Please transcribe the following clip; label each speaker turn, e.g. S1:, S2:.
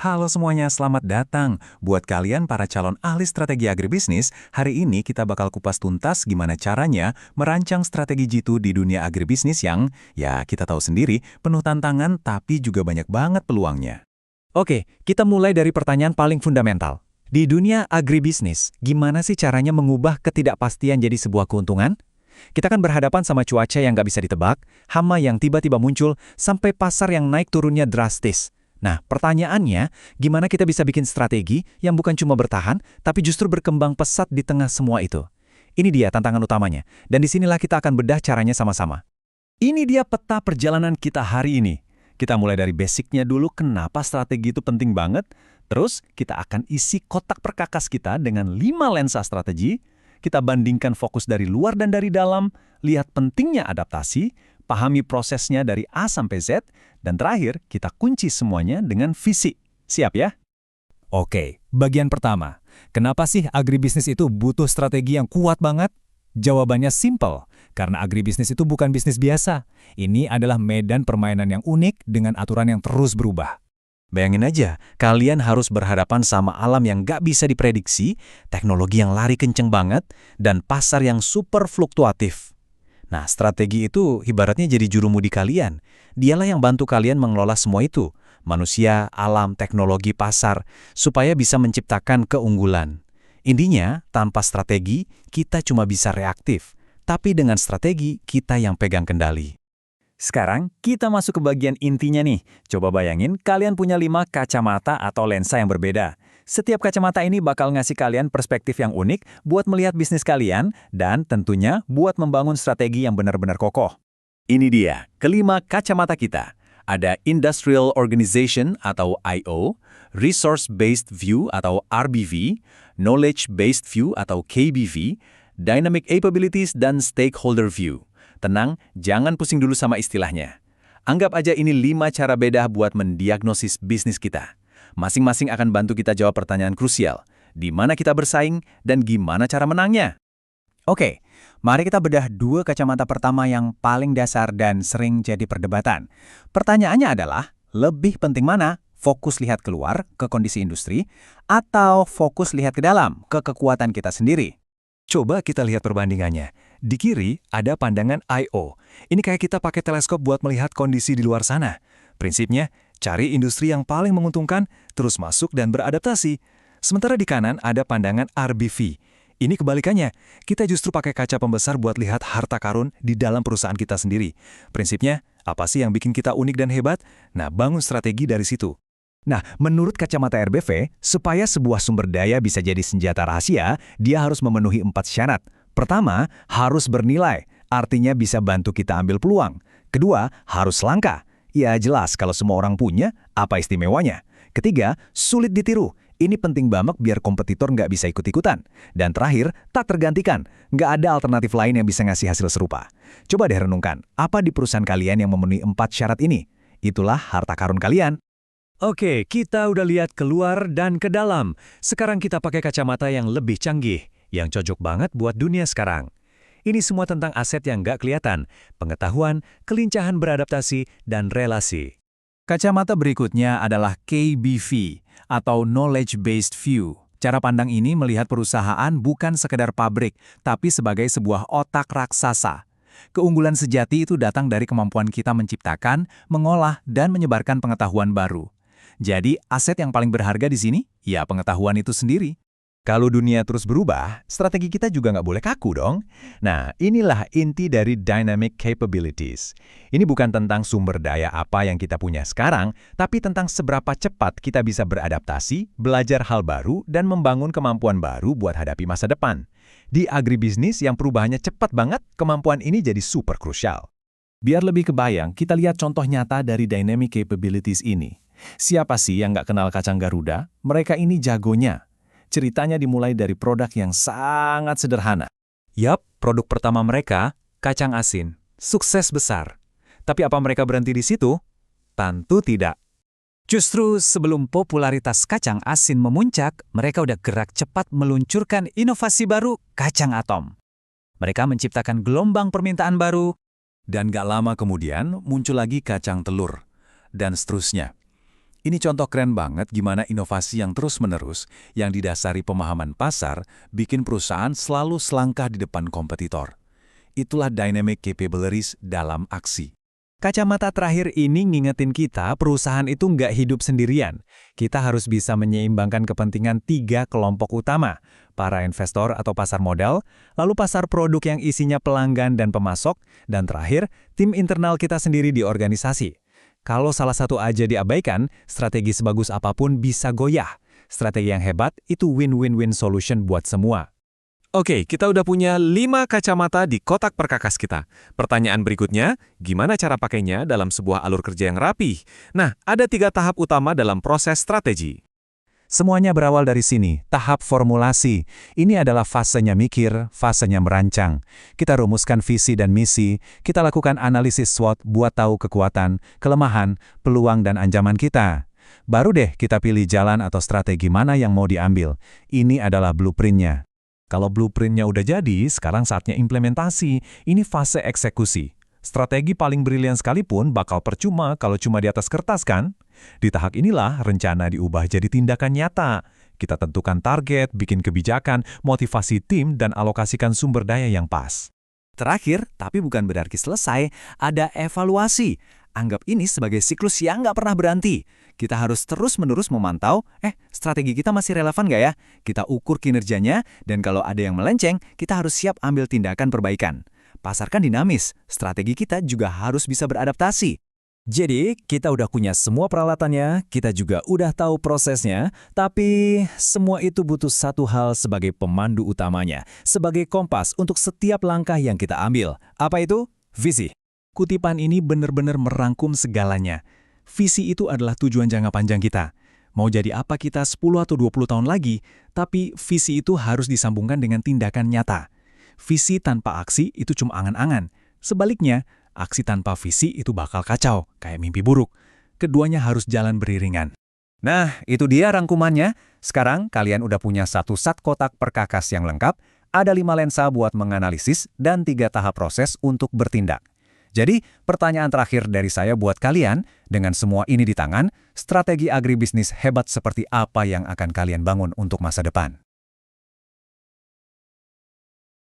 S1: Halo semuanya, selamat datang. Buat kalian para calon ahli strategi agribisnis, hari ini kita bakal kupas tuntas gimana caranya merancang strategi jitu di dunia agribisnis yang, ya kita tahu sendiri, penuh tantangan tapi juga banyak banget peluangnya.
S2: Oke, kita mulai dari pertanyaan paling fundamental. Di dunia agribisnis, gimana sih caranya mengubah ketidakpastian jadi sebuah keuntungan? Kita kan berhadapan sama cuaca yang nggak bisa ditebak, hama yang tiba-tiba muncul, sampai pasar yang naik turunnya drastis. Nah, pertanyaannya, gimana kita bisa bikin strategi yang bukan cuma bertahan, tapi justru berkembang pesat di tengah semua itu? Ini dia tantangan utamanya, dan disinilah kita akan bedah caranya sama-sama. Ini dia peta perjalanan kita hari ini. Kita mulai dari basicnya dulu, kenapa strategi itu penting banget. Terus, kita akan isi kotak perkakas kita dengan 5 lensa strategi. Kita bandingkan fokus dari luar dan dari dalam, lihat pentingnya adaptasi, pahami prosesnya dari A sampai Z, dan terakhir, kita kunci semuanya dengan visi. Siap ya? Oke, bagian pertama. Kenapa sih agribisnis itu butuh strategi yang kuat banget? Jawabannya simple, karena agribisnis itu bukan bisnis biasa. Ini adalah medan permainan yang unik dengan aturan yang terus berubah.
S1: Bayangin aja, kalian harus berhadapan sama alam yang nggak bisa diprediksi, teknologi yang lari kenceng banget, dan pasar yang super fluktuatif. Nah, strategi itu ibaratnya jadi jurumudi kalian. Dialah yang bantu kalian mengelola semua itu, manusia, alam, teknologi, pasar, supaya bisa menciptakan keunggulan. Intinya, tanpa strategi, kita cuma bisa reaktif. Tapi dengan strategi, kita yang pegang kendali.
S2: Sekarang, kita masuk ke bagian intinya nih. Coba bayangin, kalian punya 5 kacamata atau lensa yang berbeda. Setiap kacamata ini bakal ngasih kalian perspektif yang unik buat melihat bisnis kalian dan tentunya buat membangun strategi yang benar-benar kokoh. Ini dia, kelima kacamata kita. Ada Industrial Organization atau I.O., Resource Based View atau RBV, Knowledge Based View atau KBV, Dynamic Capabilities, dan Stakeholder View. Tenang, jangan pusing dulu sama istilahnya. Anggap aja ini 5 cara beda buat mendiagnosis bisnis kita. Masing-masing akan bantu kita jawab pertanyaan krusial. Di mana kita bersaing dan gimana cara menangnya? Oke, mari kita bedah 2 kacamata pertama yang paling dasar dan sering jadi perdebatan. Pertanyaannya adalah, lebih penting mana? Fokus lihat keluar ke kondisi industri atau fokus lihat ke dalam ke kekuatan kita sendiri? Coba kita lihat perbandingannya. Di kiri ada pandangan I.O. Ini kayak kita pakai teleskop buat melihat kondisi di luar sana. Prinsipnya, cari industri yang paling menguntungkan, terus masuk dan beradaptasi. Sementara di kanan ada pandangan RBV. Ini kebalikannya, kita justru pakai kaca pembesar buat lihat harta karun di dalam perusahaan kita sendiri. Prinsipnya, apa sih yang bikin kita unik dan hebat? Nah, bangun strategi dari situ. Nah, menurut kacamata RBV, supaya sebuah sumber daya bisa jadi senjata rahasia, dia harus memenuhi 4 syarat. Pertama, harus bernilai, artinya bisa bantu kita ambil peluang. Kedua, harus langka. Ya jelas kalau semua orang punya, apa istimewanya? Ketiga, sulit ditiru. Ini penting banget biar kompetitor nggak bisa ikut-ikutan. Dan terakhir, tak tergantikan. Nggak ada alternatif lain yang bisa ngasih hasil serupa. Coba deh renungkan, apa di perusahaan kalian yang memenuhi 4 syarat ini? Itulah harta karun kalian. Oke, kita udah lihat keluar dan ke dalam. Sekarang kita pakai kacamata yang lebih canggih, yang cocok banget buat dunia sekarang. Ini semua tentang aset yang nggak kelihatan, pengetahuan, kelincahan beradaptasi, dan relasi. Kacamata berikutnya adalah KBV, atau Knowledge Based View. Cara pandang ini melihat perusahaan bukan sekedar pabrik, tapi sebagai sebuah otak raksasa. Keunggulan sejati itu datang dari kemampuan kita menciptakan, mengolah, dan menyebarkan pengetahuan baru. Jadi, aset yang paling berharga di sini, ya pengetahuan itu sendiri. Kalau dunia terus berubah, strategi kita juga nggak boleh kaku dong. Nah, inilah inti dari Dynamic Capabilities. Ini bukan tentang sumber daya apa yang kita punya sekarang, tapi tentang seberapa cepat kita bisa beradaptasi, belajar hal baru, dan membangun kemampuan baru buat hadapi masa depan. Di agribisnis yang perubahannya cepat banget, kemampuan ini jadi super krusial. Biar lebih kebayang, kita lihat contoh nyata dari Dynamic Capabilities ini. Siapa sih yang nggak kenal kacang Garuda? Mereka ini jagonya. Ceritanya dimulai dari produk yang sangat sederhana. Yap, produk pertama mereka, kacang asin. Sukses besar. Tapi apa mereka berhenti di situ? Tentu tidak. Justru sebelum popularitas kacang asin memuncak, mereka udah gerak cepat meluncurkan inovasi baru, kacang atom. Mereka menciptakan gelombang permintaan baru, dan gak lama kemudian muncul lagi kacang telur, dan seterusnya.
S1: Ini contoh keren banget gimana inovasi yang terus-menerus, yang didasari pemahaman pasar, bikin perusahaan selalu selangkah di depan kompetitor. Itulah dynamic capabilities dalam aksi.
S2: Kacamata terakhir ini ngingetin kita perusahaan itu nggak hidup sendirian. Kita harus bisa menyeimbangkan kepentingan 3 kelompok utama, para investor atau pasar modal, lalu pasar produk yang isinya pelanggan dan pemasok, dan terakhir, tim internal kita sendiri di organisasi. Kalau salah satu aja diabaikan, strategi sebagus apapun bisa goyah. Strategi yang hebat itu win-win-win solution buat semua.
S3: Oke, kita udah punya 5 kacamata di kotak perkakas kita. Pertanyaan berikutnya, gimana cara pakainya dalam sebuah alur kerja yang rapih? Nah, ada 3 tahap utama dalam proses strategi.
S1: Semuanya berawal dari sini, tahap formulasi. Ini adalah fasenya mikir, fasenya merancang. Kita rumuskan visi dan misi, kita lakukan analisis SWOT buat tahu kekuatan, kelemahan, peluang dan ancaman kita. Baru deh kita pilih jalan atau strategi mana yang mau diambil. Ini adalah blueprint-nya.
S2: Kalau blueprint-nya udah jadi, sekarang saatnya implementasi. Ini fase eksekusi. Strategi paling brilian sekalipun bakal percuma kalau cuma di atas kertas kan? Di tahap inilah rencana diubah jadi tindakan nyata. Kita tentukan target, bikin kebijakan, motivasi tim, dan alokasikan sumber daya yang pas.
S1: Terakhir, tapi bukan berarti selesai, ada evaluasi. Anggap ini sebagai siklus yang nggak pernah berhenti. Kita harus terus-menerus memantau, strategi kita masih relevan nggak ya? Kita ukur kinerjanya, dan kalau ada yang melenceng, kita harus siap ambil tindakan perbaikan. Pasar kan dinamis, strategi kita juga harus bisa beradaptasi.
S2: Jadi, kita udah punya semua peralatannya, kita juga udah tahu prosesnya, tapi semua itu butuh satu hal sebagai pemandu utamanya, sebagai kompas untuk setiap langkah yang kita ambil. Apa itu? Visi. Kutipan ini benar-benar merangkum segalanya. Visi itu adalah tujuan jangka panjang kita. Mau jadi apa kita 10 atau 20 tahun lagi, tapi visi itu harus disambungkan dengan tindakan nyata. Visi tanpa aksi itu cuma angan-angan. Sebaliknya, aksi tanpa visi itu bakal kacau, kayak mimpi buruk. Keduanya harus jalan beriringan.
S1: Nah, itu dia rangkumannya. Sekarang kalian udah punya satu set kotak perkakas yang lengkap, ada 5 lensa buat menganalisis, dan 3 tahap proses untuk bertindak. Jadi, pertanyaan terakhir dari saya buat kalian, dengan semua ini di tangan, strategi agribisnis hebat seperti apa yang akan kalian bangun untuk masa depan?